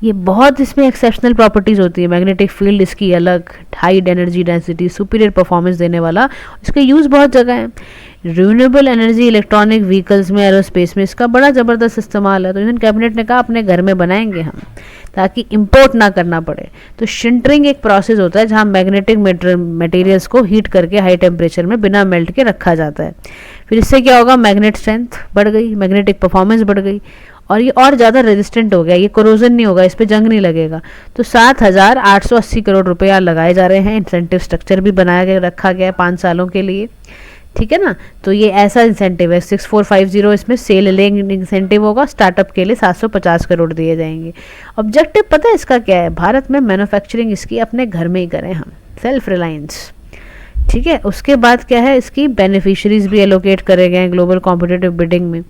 ये बहुत इसमें एक्सेप्शनल प्रॉपर्टीज़ होती है। मैग्नेटिक फील्ड इसकी अलग, high energy density, superior performance देने वाला, इसका यूज़ बहुत जगह है। रिन्यूएबल एनर्जी इलेक्ट्रॉनिक व्हीकल्स में, एरोस्पेस में इसका बड़ा ज़बरदस्त इस्तेमाल है। तो यूनियन कैबिनेट ने कहा अपने घर में बनाएंगे हम, ताकि इंपोर्ट ना करना पड़े। तो शिंटरिंग एक प्रोसेस होता है जहाँ मैग्नेटिक मटेरियल्स को हीट करके हाई टेम्परेचर में बिना मेल्ट के रखा जाता है। फिर इससे क्या होगा? मैग्नेट स्ट्रेंथ बढ़ गई, मैग्नेटिक परफॉर्मेंस बढ़ गई, और ये और ज़्यादा रेजिस्टेंट हो गया, ये कोरोजन नहीं होगा, इस पर जंग नहीं लगेगा। तो 7,880 करोड़ रुपया लगाए जा रहे हैं। इंसेंटिव स्ट्रक्चर भी बनाया गया, रखा गया है 5 सालों के लिए, ठीक है ना। तो ये ऐसा इंसेंटिव है। 6450 इसमें सेल लिंक इंसेंटिव होगा। स्टार्टअप के लिए 750 करोड़ दिए जाएंगे। ऑब्जेक्टिव पता है इसका क्या है? भारत में मैन्युफैक्चरिंग इसकी अपने घर में ही करें हम, सेल्फ रिलायंस, ठीक है। उसके बाद क्या है? इसकी बेनिफिशरीज भी एलोकेट करे गए हैं ग्लोबल कॉम्पिटिटिव बिडिंग में।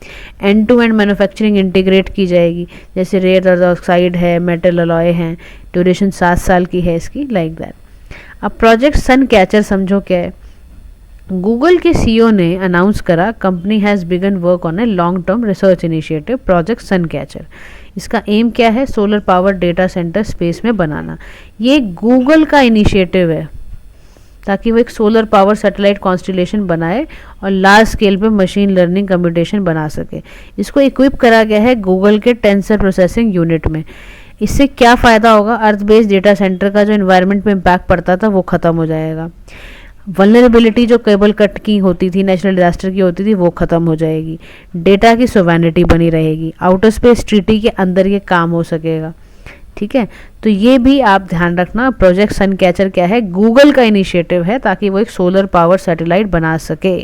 End to end manufacturing integrate की जाएगी, जैसे रेयर अर्थ ऑक्साइड है, मेटल अलॉय हैं। ड्यूरेशन 7 साल की है इसकी, लाइक दैट। अब प्रोजेक्ट सन कैचर समझो क्या है। गूगल के CEO ने अनाउंस करा company has begun work on a long term research initiative Project Suncatcher. इसका एम क्या है? Solar power data centre space में बनाना। ये गूगल का इनिशिएटिव है, ताकि वो एक सोलर पावर सैटेलाइट कॉन्स्टलेशन बनाए और लार्ज स्केल पे मशीन लर्निंग कंप्यूटेशन बना सके। इसको इक्विप करा गया है गूगल के टेंसर प्रोसेसिंग यूनिट में। इससे क्या फ़ायदा होगा? अर्थ बेस्ड डेटा सेंटर का जो इन्वायरमेंट पे इम्पैक्ट पड़ता था वो ख़त्म हो जाएगा। वल्नरेबिलिटी जो केबल कट की होती थी, नेशनल डिजास्टर की होती थी, वो ख़त्म हो जाएगी। डेटा की सोवेनिटी बनी रहेगी। आउटर स्पेस ट्रीटी के अंदर ये काम हो सकेगा, ठीक है। तो ये भी आप ध्यान रखना। प्रोजेक्ट सन कैचर क्या है? गूगल का इनिशिएटिव है, ताकि वो एक सोलर पावर सैटेलाइट बना सके,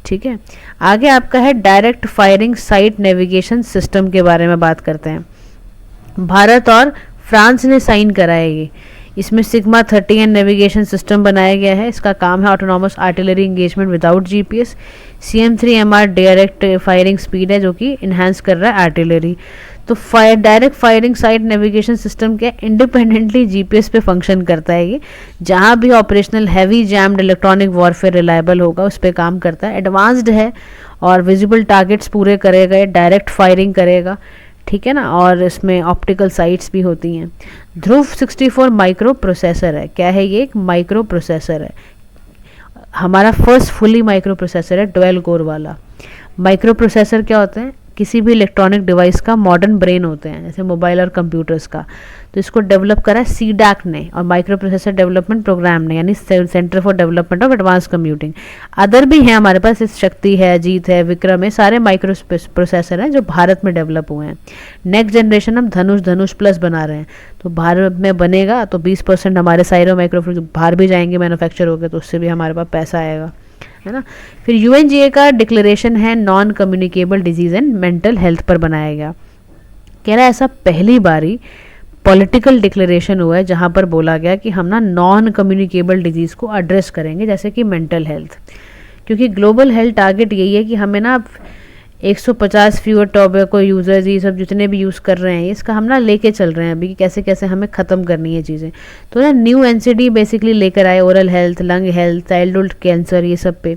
ठीक है। आगे आपका है direct firing site navigation system के बारे में बात करते हैं। भारत और फ्रांस ने साइन करा है ये। इसमें सिग्मा 30 नेविगेशन सिस्टम बनाया गया है। इसका काम है autonomous artillery engagement without GPS। CM3MR direct firing speed है जो कि इन्हांस कर रहा है आर्टिलरी। तो direct firing site navigation system क्या इंडिपेंडेंटली GPS पे फंक्शन करता है ये। जहाँ भी operational heavy jammed electronic warfare reliable होगा उस पर काम करता है। एडवांस्ड है और विजिबल टारगेट्स पूरे करेगा, डायरेक्ट फायरिंग करेगा, ठीक है ना। और इसमें ऑप्टिकल साइट्स भी होती हैं। ध्रुव 64 माइक्रो प्रोसेसर है। क्या है ये? एक माइक्रो प्रोसेसर है। हमारा फर्स्ट फुली माइक्रो प्रोसेसर है, 12 कोर वाला। माइक्रो प्रोसेसर क्या होते हैं? किसी भी इलेक्ट्रॉनिक डिवाइस का मॉडर्न ब्रेन होते हैं, जैसे मोबाइल और कंप्यूटर्स का। तो इसको डेवलप करा है CDAC ने और माइक्रो प्रोसेसर डेवलपमेंट प्रोग्राम ने, यानी centre for development of advance computing. Other भी हैं हमारे पास, शक्ति है, अजीत है, विक्रम है, सारे माइक्रो प्रोसेसर हैं जो भारत में डेवलप हुए हैं। नेक्स्ट जनरेशन हम धनुष प्लस बना रहे हैं, तो भारत में बनेगा तो 20% हमारे साइरो माइक्रो बाहर भी जाएंगे मैन्युफैक्चर हो गए, तो उससे भी हमारे पास पैसा आएगा, है ना। फिर UNGA का डिक्लेरेशन है non communicable disease and mental health पर बनाया गया। कह रहा है ऐसा पहली बारी पॉलिटिकल डिक्लेरेशन हुआ है जहाँ पर बोला गया कि हम ना नॉन कम्युनिकेबल डिजीज़ को एड्रेस करेंगे, जैसे कि मेंटल हेल्थ। क्योंकि ग्लोबल हेल्थ टारगेट यही है कि हमें ना 150 फ्यूअर टोबैको यूज़र्स, ये सब जितने भी यूज़ कर रहे हैं, इसका हम ना लेके चल रहे हैं अभी कि कैसे कैसे हमें ख़त्म करनी है चीज़ें। तो ना न्यू NCD बेसिकली लेकर आए, oral health, lung health, childhood cancer, ये सब पे।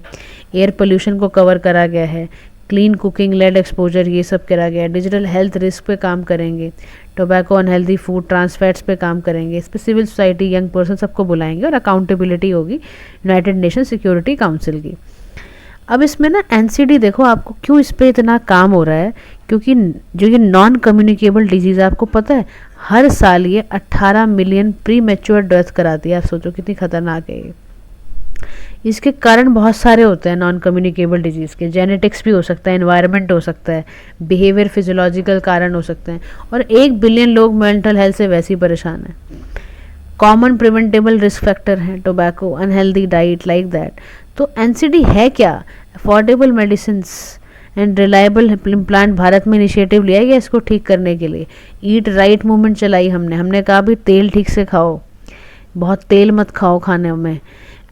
एयर पोल्यूशन को कवर करा गया है, क्लीन कुकिंग, लेड एक्सपोजर, ये सब करा गया है। डिजिटल हेल्थ रिस्क पे काम करेंगे, टोबैको, अनहेल्दी फूड, ट्रांसफैट्स पे काम करेंगे। इस पर सिविल सोसाइटी, यंग पर्सन सबको बुलाएंगे और अकाउंटेबिलिटी होगी यूनाइटेड नेशन सिक्योरिटी काउंसिल की। अब इसमें ना NCD देखो आपको क्यों इस पर इतना काम हो रहा है, क्योंकि जो ये नॉन कम्युनिकेबल डिजीज़ है, आपको पता है हर साल ये 18 मिलियन प्री मैच्योर डेथ कराती है। आप सोचो कितनी खतरनाक है ये, इसके कारण बहुत सारे होते हैं नॉन कम्युनिकेबल डिजीज़ के। जेनेटिक्स भी हो सकता है, एनवायरनमेंट हो सकता है, बिहेवियर फिजियोलॉजिकल कारण हो सकते हैं, और 1 बिलियन लोग मेंटल हेल्थ से वैसे ही परेशान हैं। कॉमन प्रिवेंटेबल रिस्क फैक्टर हैं tobacco, unhealthy diet, like that. तो एनसीडी है क्या? Affordable medicine and reliable implant. Bharat में इनिशिएटिव लिया गया इसको ठीक करने के लिए। ईट राइट मूवमेंट चलाई हमने कहा भी तेल ठीक से खाओ, बहुत तेल मत खाओ खाने में।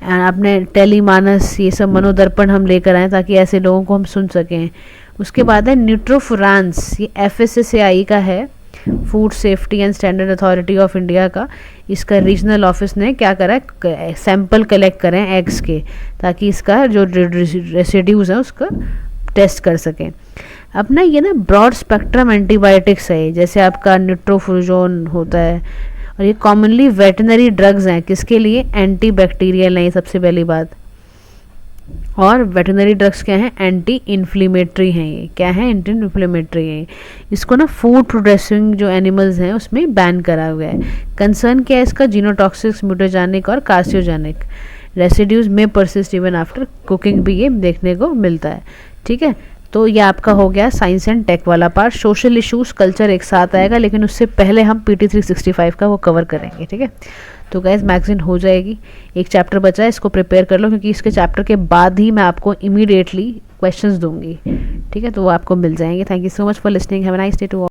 आपने टेलीमानस, ये सब मनोदर्पण हम लेकर आए ताकि ऐसे लोगों को हम सुन सकें। उसके बाद है न्यूट्रोफोरांस, ये FSSAI का है, food safety and standard authority of India का। इसका रीजनल ऑफिस ने क्या करा है, सैंपल कलेक्ट करें एग्स के, ताकि इसका जो रेसिड्यूज़ है उसका टेस्ट कर सकें। अपना ये ना ब्रॉड स्पेक्ट्रम एंटीबायोटिक्स है, जैसे आपका न्यूट्रोफुरोजोन होता है, और ये कॉमनली वेटनरी ड्रग्स हैं। किसके लिए? एंटी बैक्टीरियल हैं, सबसे पहली बात। और वेटनरी ड्रग्स क्या हैं? एंटी इन्फ्लेमेटरी हैं। ये क्या है? एंटी इन्फ्लेमेटरी है। इसको ना फूड प्रोसेसिंग जो एनिमल्स हैं उसमें बैन करा हुआ है। कंसर्न क्या है इसका? जीनोटॉक्सिक्स, म्यूटाजेनिक और कार्सियोजेनिक रेसिड्यूज में परसिस्ट इवन आफ्टर कुकिंग भी ये देखने को मिलता है। ठीक है, तो ये आपका हो गया साइंस एंड टेक वाला पार्ट। सोशल इश्यूज, कल्चर एक साथ आएगा, लेकिन उससे पहले हम PT 365 का वो कवर करेंगे। ठीक है, तो गाइस मैगजीन हो जाएगी। एक चैप्टर बचा है, इसको प्रिपेयर कर लो, क्योंकि इसके चैप्टर के बाद ही मैं आपको इमीडिएटली क्वेश्चंस दूंगी। ठीक है, तो वो आपको मिल जाएंगे। Thank you so much for listening. Have a nice day to all.